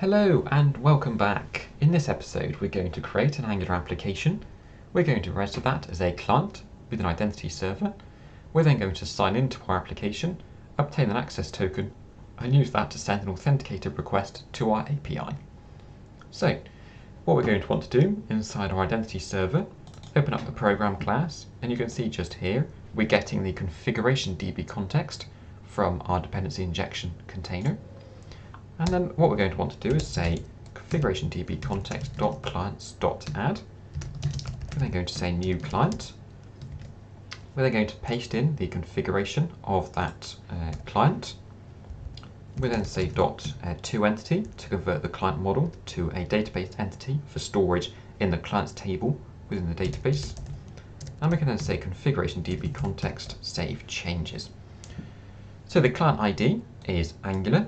Hello and welcome back. In this episode we're going to create an Angular application. We're going to register that as a client with an identity server. We're then going to sign into our application, obtain an access token and use that to send an authenticator request to our API. So what we're going to want to do inside our identity server, open up the program class, and you can see just here we're getting the configuration DB context from our dependency injection container. And then what we're going to want to do is say configuration DB context.clients.add. We're then going to say new client. We're then going to paste in the configuration of that client. We then say .toEntity to convert the client model to a database entity for storage in the clients table within the database. And we can then say configuration DB context save changes. So the client ID is Angular.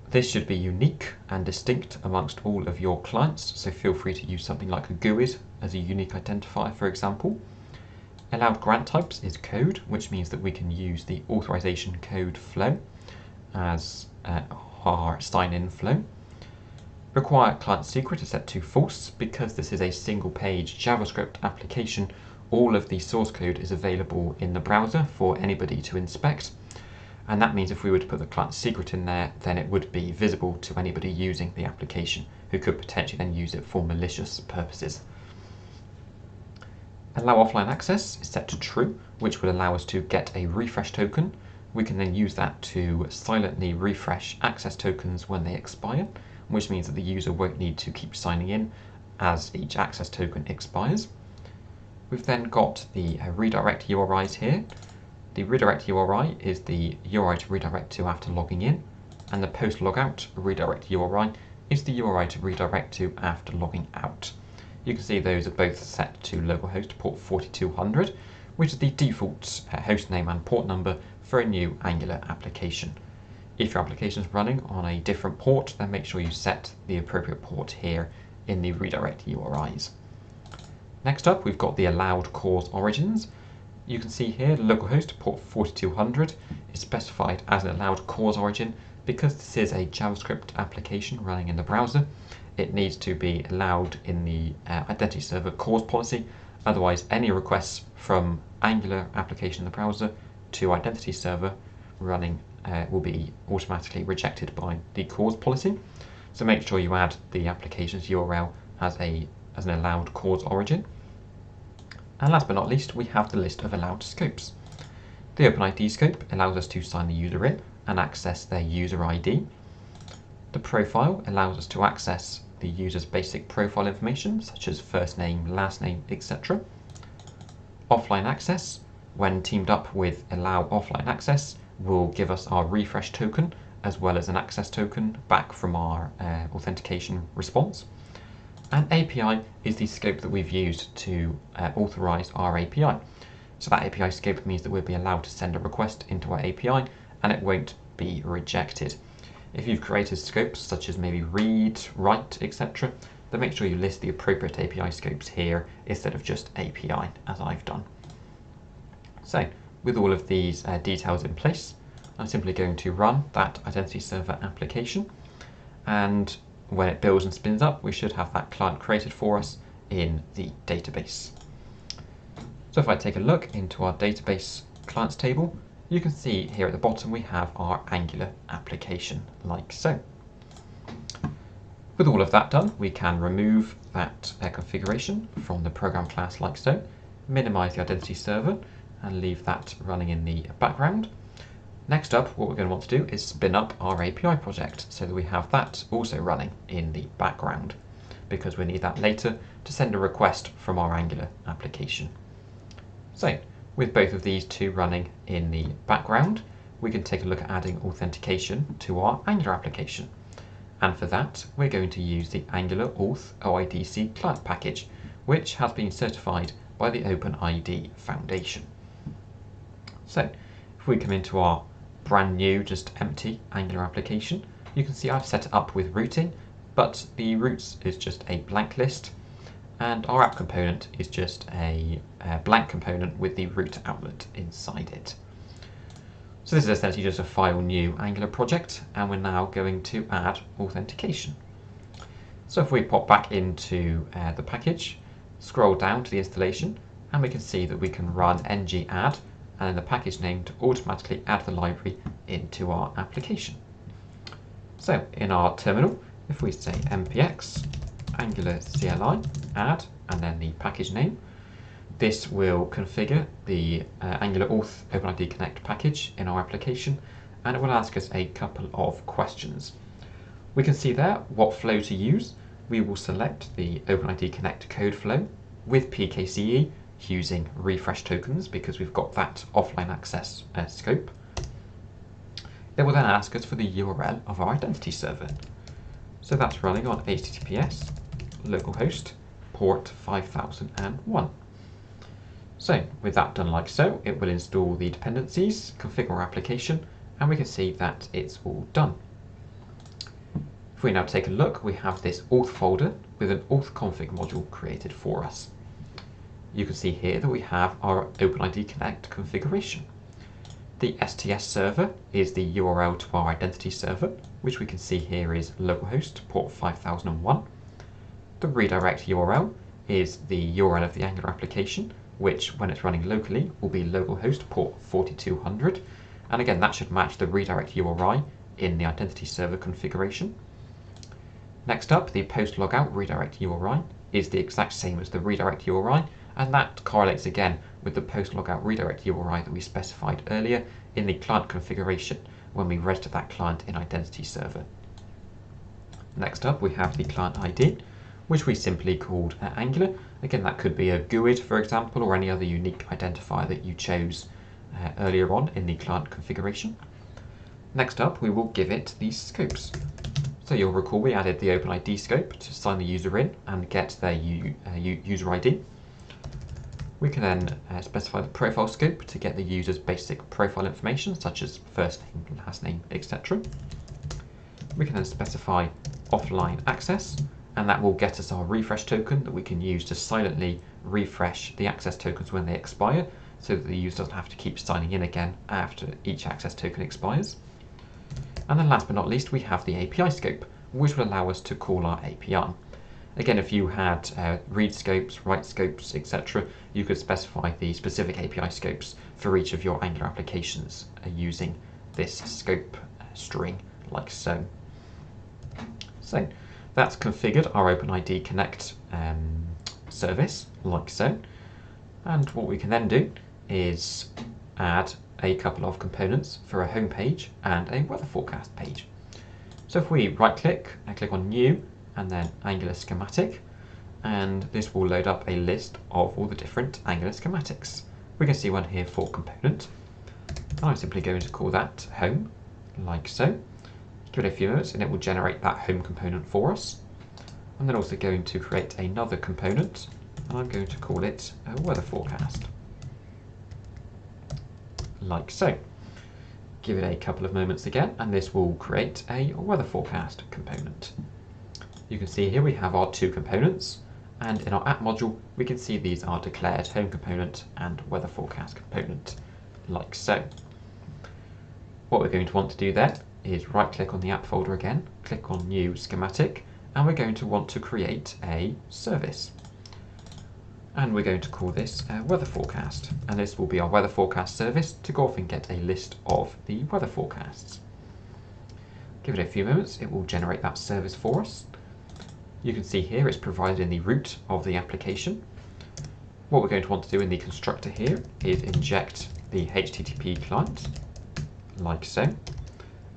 This should be unique and distinct amongst all of your clients, so feel free to use something like a GUID as a unique identifier, for example. Allowed grant types is code, which means that we can use the authorization code flow as our sign-in flow. Required client secret is set to false. Because this is a single page JavaScript application, all of the source code is available in the browser for anybody to inspect. And that means if we were to put the client secret in there, then it would be visible to anybody using the application who could potentially then use it for malicious purposes. Allow offline access is set to true, which would allow us to get a refresh token. We can then use that to silently refresh access tokens when they expire, which means that the user won't need to keep signing in as each access token expires. We've then got the redirect URIs here. The redirect URI is the URI to redirect to after logging in, and the post logout redirect URI is the URI to redirect to after logging out. You can see those are both set to localhost port 4200, which is the default host name and port number for a new Angular application. If your application is running on a different port, then make sure you set the appropriate port here in the redirect URIs. Next up, we've got the allowed cause origins. You can see here localhost port 4200 is specified as an allowed cause origin. Because this is a JavaScript application running in the browser, it needs to be allowed in the identity server cause policy. Otherwise, any requests from Angular application in the browser to identity server running will be automatically rejected by the cause policy. So make sure you add the application's URL as an allowed cause origin. And last but not least, we have the list of allowed scopes. The OpenID scope allows us to sign the user in and access their user ID. The profile allows us to access the user's basic profile information, such as first name, last name, etc. Offline access, when teamed up with allow offline access, will give us our refresh token as well as an access token back from our authentication response. And API is the scope that we've used to authorize our API. So that API scope means that we'll be allowed to send a request into our API and it won't be rejected. If you've created scopes such as maybe read, write, etc., then make sure you list the appropriate API scopes here instead of just API, as I've done. So with all of these details in place, I'm simply going to run that identity server application, and when it builds and spins up, we should have that client created for us in the database. So if I take a look into our database clients table, you can see here at the bottom we have our Angular application, like so. With all of that done, we can remove that configuration from the program class like so, minimize the identity server and leave that running in the background. Next up, what we're going to want to do is spin up our API project so that we have that also running in the background, because we need that later to send a request from our Angular application. So with both of these two running in the background, we can take a look at adding authentication to our Angular application. And for that, we're going to use the Angular Auth OIDC client package, which has been certified by the OpenID Foundation. So if we come into our brand new, just empty Angular application, you can see I've set it up with routing, but the routes is just a blank list, and our app component is just a blank component with the root outlet inside it. So this is essentially just a file new Angular project, and we're now going to add authentication. So if we pop back into the package, scroll down to the installation, and we can see that we can run ng add and then the package name to automatically add the library into our application. So in our terminal, if we say npx angular CLI add and then the package name, this will configure the Angular Auth OpenID Connect package in our application, and it will ask us a couple of questions. We can see there what flow to use. We will select the OpenID Connect code flow with PKCE using refresh tokens because we've got that offline access scope. It will then ask us for the URL of our identity server. So that's running on HTTPS localhost port 5001. So with that done like so, it will install the dependencies, configure our application, and we can see that it's all done. If we now take a look, we have this auth folder with an auth config module created for us. You can see here that we have our OpenID Connect configuration. The STS server is the URL to our identity server, which we can see here is localhost port 5001. The redirect URL is the URL of the Angular application, which when it's running locally will be localhost port 4200. And again, that should match the redirect URI in the identity server configuration. Next up, the post logout redirect URI is the exact same as the redirect URI, and that correlates again with the post logout redirect URI that we specified earlier in the client configuration when we registered that client in IdentityServer. Next up, we have the client ID, which we simply called Angular. Again, that could be a GUID, for example, or any other unique identifier that you chose earlier on in the client configuration. Next up, we will give it these scopes. So you'll recall we added the OpenID scope to sign the user in and get their user ID. We can then specify the profile scope to get the user's basic profile information, such as first name, last name, etc. We can then specify offline access, and that will get us our refresh token that we can use to silently refresh the access tokens when they expire, so that the user doesn't have to keep signing in again after each access token expires. And then last but not least, we have the API scope, which will allow us to call our API. Again, if you had read scopes, write scopes, etc., you could specify the specific API scopes for each of your Angular applications using this scope string like so. So that's configured our OpenID Connect service like so. And what we can then do is add a couple of components for a home page and a weather forecast page. So if we right click and click on new and then Angular schematic, and this will load up a list of all the different Angular schematics. We can see one here for component. And I'm simply going to call that home like so. Give it a few minutes and it will generate that home component for us. I'm then also going to create another component and I'm going to call it a weather forecast. Like so. Give it a couple of moments again and this will create a weather forecast component. You can see here we have our two components, and in our app module we can see these are declared home component and weather forecast component, like so. What we're going to want to do there is right click on the app folder again, click on new schematic, and we're going to want to create a service. And we're going to call this weather forecast, and this will be our weather forecast service to go off and get a list of the weather forecasts. Give it a few moments, it will generate that service for us. You can see here it's provided in the root of the application. What we're going to want to do in the constructor here is inject the HTTP client, like so. And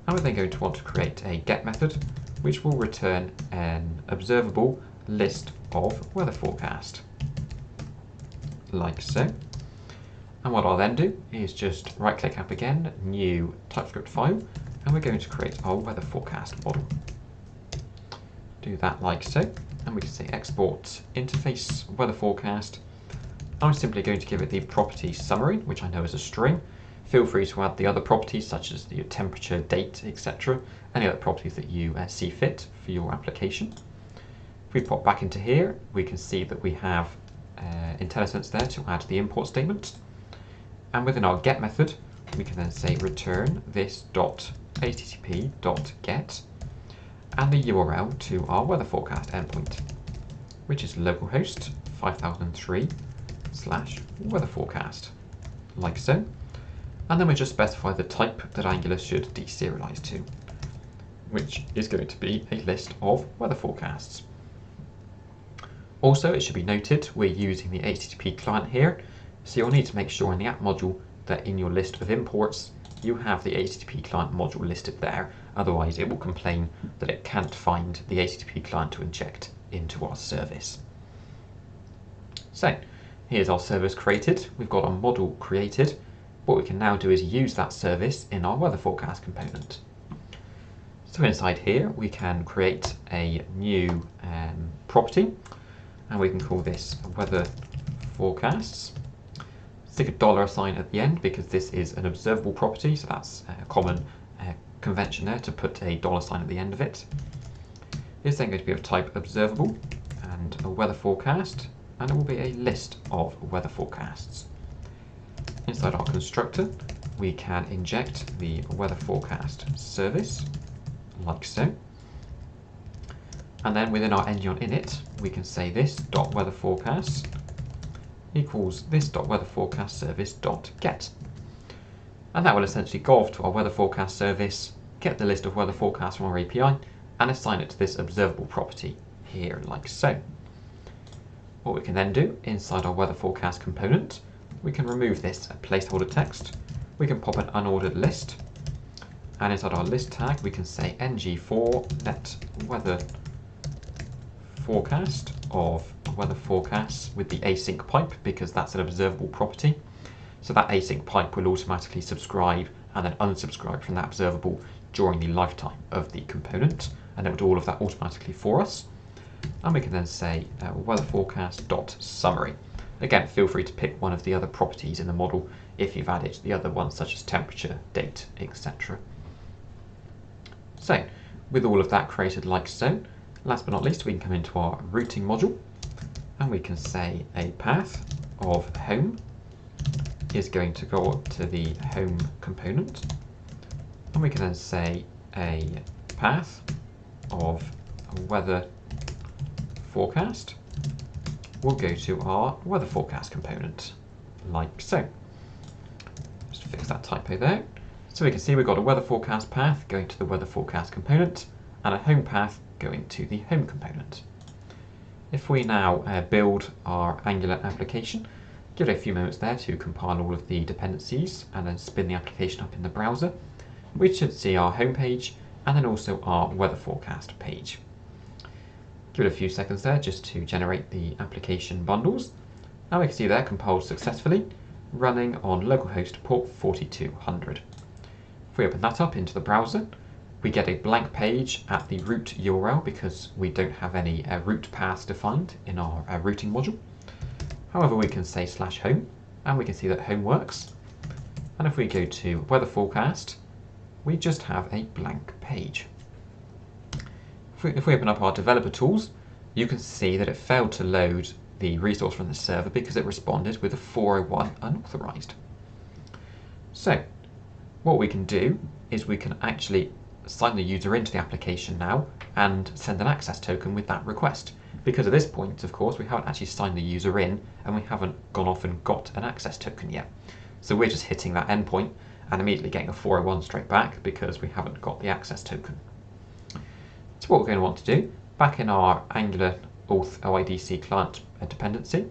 we're then going to want to create a get method, which will return an observable list of weather forecast, like so. And what I'll then do is just right click app again, new TypeScript file, and we're going to create our weather forecast model. Do that like so, and we can say export interface weather forecast. I'm simply going to give it the property summary, which I know is a string. Feel free to add the other properties such as the temperature, date, etc. Any other properties that you see fit for your application. If we pop back into here, we can see that we have IntelliSense there to add the import statement. And within our get method, we can then say return this .http.get and the URL to our weather forecast endpoint, which is localhost 5003/weather forecast, like so. And then we just specify the type that Angular should deserialize to, which is going to be a list of weather forecasts. Also, it should be noted we're using the HTTP client here, so you'll need to make sure in the app module that in your list of imports you have the HTTP client module listed there, otherwise it will complain that it can't find the HTTP client to inject into our service. So here's our service created, we've got our model created. What we can now do is use that service in our weather forecast component. So inside here we can create a new property, and we can call this weather forecasts. Stick a $sign at the end because this is an observable property, so that's a common convention there to put a $sign at the end of it. It's then going to be of type observable and a weather forecast, and it will be a list of weather forecasts. Inside our constructor we can inject the weather forecast service, like so. And then within our engine init we can say this .weather forecast equals this .weather forecast service .get. And that will essentially go off to our weather forecast service, get the list of weather forecasts from our API, and assign it to this observable property here, like so. What we can then do inside our weather forecast component, we can remove this placeholder text, we can pop an unordered list, and inside our list tag we can say ng4 let weather forecast of weather forecasts with the async pipe, because that's an observable property. So that async pipe will automatically subscribe and then unsubscribe from that observable during the lifetime of the component, and it will do all of that automatically for us. And we can then say weather forecast.summary. Again, feel free to pick one of the other properties in the model if you've added the other ones such as temperature, date, etc. So with all of that created like so, last but not least we can come into our routing module and we can say a path of home is going to go up to the home component, and we can then say a path of weather forecast will go to our weather forecast component, like so. Just fix that typo there. So we can see we've got a weather forecast path going to the weather forecast component and a home path going to the home component. If we now build our Angular application, give it a few moments there to compile all of the dependencies and then spin the application up in the browser, we should see our home page and then also our weather forecast page. Give it a few seconds there just to generate the application bundles. Now we can see they're compiled successfully, running on localhost port 4200. If we open that up into the browser, we get a blank page at the root URL because we don't have any route paths defined in our routing module. However, we can say /home and we can see that home works. And if we go to weather forecast, we just have a blank page. If we open up our developer tools, you can see that it failed to load the resource from the server because it responded with a 401 unauthorized. So what we can do is we can actually sign the user into the application now and send an access token with that request. Because at this point, of course, we haven't actually signed the user in and we haven't gone off and got an access token yet. So we're just hitting that endpoint and immediately getting a 401 straight back because we haven't got the access token. So what we're going to want to do, back in our Angular auth OIDC client dependency,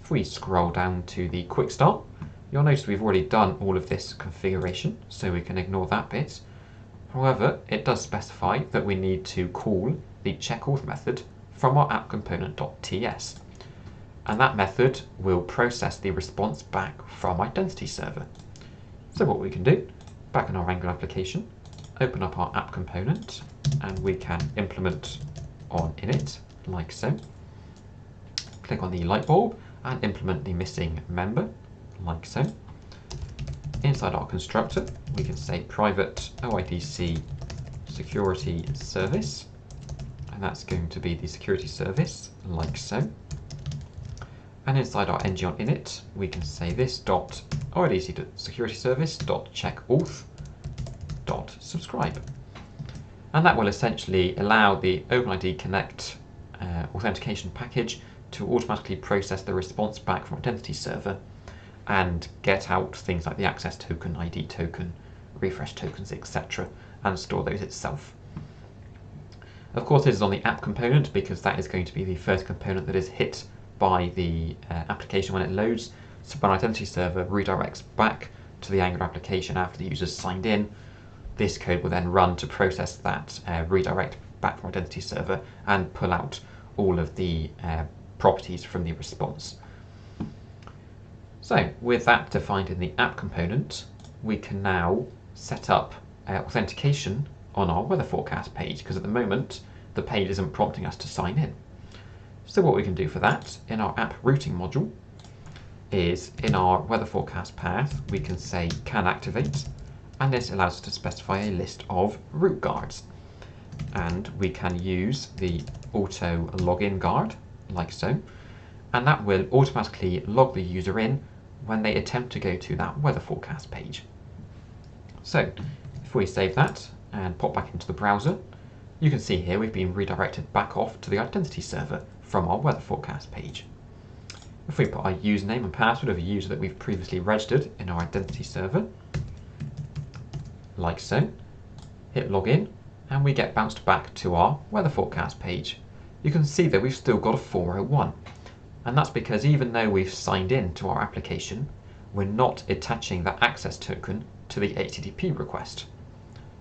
if we scroll down to the quick start, you'll notice we've already done all of this configuration, so we can ignore that bit. However, it does specify that we need to call the checkAuth method from our app component.ts, and that method will process the response back from IdentityServer. So what we can do, back in our Angular application, open up our app component and we can implement on init like so. Click on the light bulb and implement the missing member like so. Inside our constructor we can say private OIDC security service, and that's going to be the security service like so. And inside our ng on init we can say this dot our IdentityService.checkAuth.subscribe. And that will essentially allow the OpenID Connect authentication package to automatically process the response back from IdentityServer and get out things like the access token, ID token, refresh tokens, etc., and store those itself. Of course, this is on the app component because that is going to be the first component that is hit by the application when it loads. So when IdentityServer redirects back to the Angular application after the user's signed in, this code will then run to process that redirect back from IdentityServer and pull out all of the properties from the response. So with that defined in the app component, we can now set up authentication on our weather forecast page, because at the moment the page isn't prompting us to sign in. So what we can do for that in our app routing module is in our weather forecast path we can say can activate, and this allows us to specify a list of route guards, and we can use the auto login guard like so, and that will automatically log the user in when they attempt to go to that weather forecast page. So if we save that and pop back into the browser, you can see here we've been redirected back off to the IdentityServer from our weather forecast page. If we put our username and password of a user that we've previously registered in our IdentityServer, like so, hit login, and we get bounced back to our weather forecast page. You can see that we've still got a 401, and that's because even though we've signed in to our application, we're not attaching that access token to the HTTP request.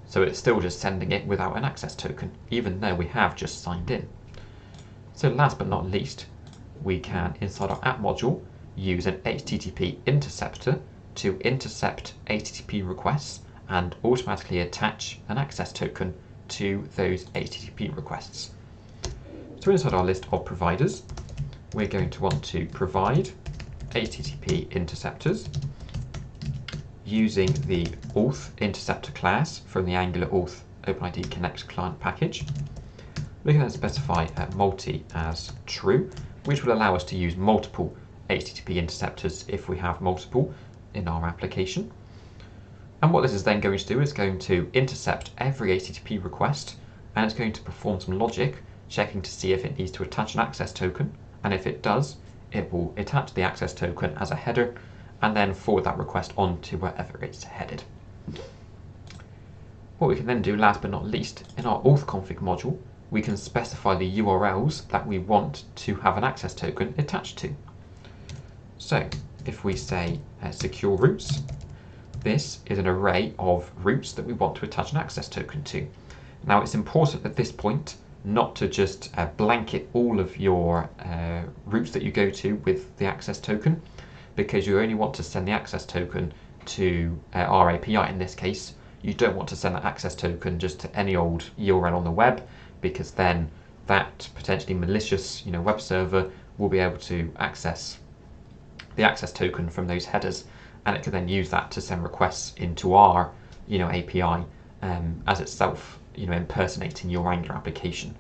So it's still just sending it without an access token, even though we have just signed in. So last but not least, we can, inside our app module, use an HTTP interceptor to intercept HTTP requests and automatically attach an access token to those HTTP requests. So inside our list of providers, we're going to want to provide HTTP interceptors using the Auth Interceptor class from the Angular Auth OpenID Connect client package. We can then specify multi as true, which will allow us to use multiple HTTP interceptors if we have multiple in our application. And what this is then going to do is going to intercept every HTTP request, and it's going to perform some logic, checking to see if it needs to attach an access token, and if it does, it will attach the access token as a header and then forward that request on to wherever it's headed. What we can then do, last but not least, in our auth config module, we can specify the URLs that we want to have an access token attached to. So if we say secure routes, this is an array of routes that we want to attach an access token to. Now it's important at this point not to just blanket all of your routes that you go to with the access token, because you only want to send the access token to our API in this case. You don't want to send that access token just to any old URL on the web, because then that potentially malicious web server will be able to access the access token from those headers, and it can then use that to send requests into our API as itself impersonating your Angular application.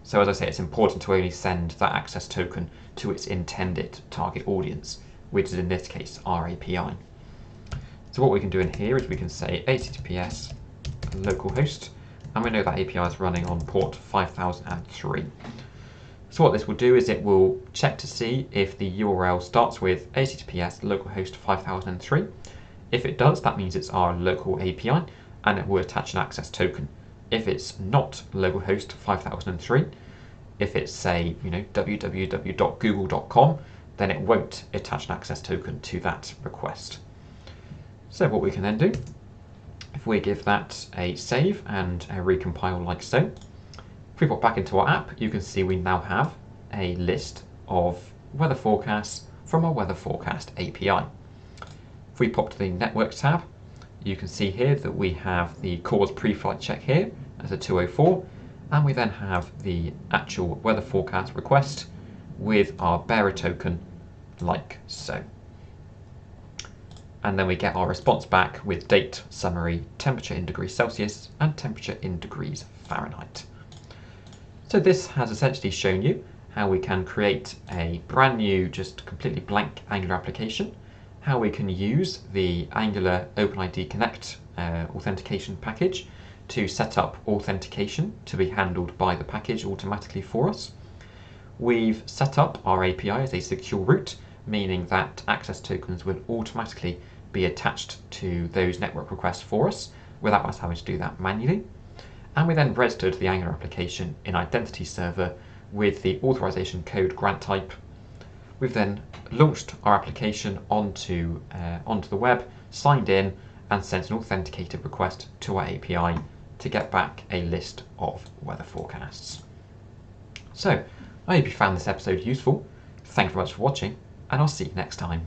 So as I say, it's important to only send that access token to its intended target audience, which is in this case our API. So what we can do in here is we can say HTTPS localhost, and we know that API is running on port 5003. So what this will do is it will check to see if the URL starts with HTTPS localhost 5003. If it does, that means it's our local API, and it will attach an access token. If it's not localhost 5003, if it's say www.google.com, then it won't attach an access token to that request. So what we can then do, if we give that a save and a recompile like so, if we pop back into our app, you can see we now have a list of weather forecasts from our weather forecast API. If we pop to the network tab, you can see here that we have the cause pre-flight check here as a 204, and we then have the actual weather forecast request with our bearer token like so. And then we get our response back with date, summary, temperature in degrees Celsius, and temperature in degrees Fahrenheit. So this has essentially shown you how we can create a brand new, just completely blank Angular application, how we can use the Angular OpenID Connect authentication package to set up authentication to be handled by the package automatically for us. We've set up our API as a secure route, meaning that access tokens will automatically be attached to those network requests for us without us having to do that manually. And we then registered the Angular application in IdentityServer with the authorization code grant type. We've then launched our application onto the web, signed in, and sent an authenticated request to our API to get back a list of weather forecasts. So, I hope you found this episode useful. Thank you very much for watching, and I'll see you next time.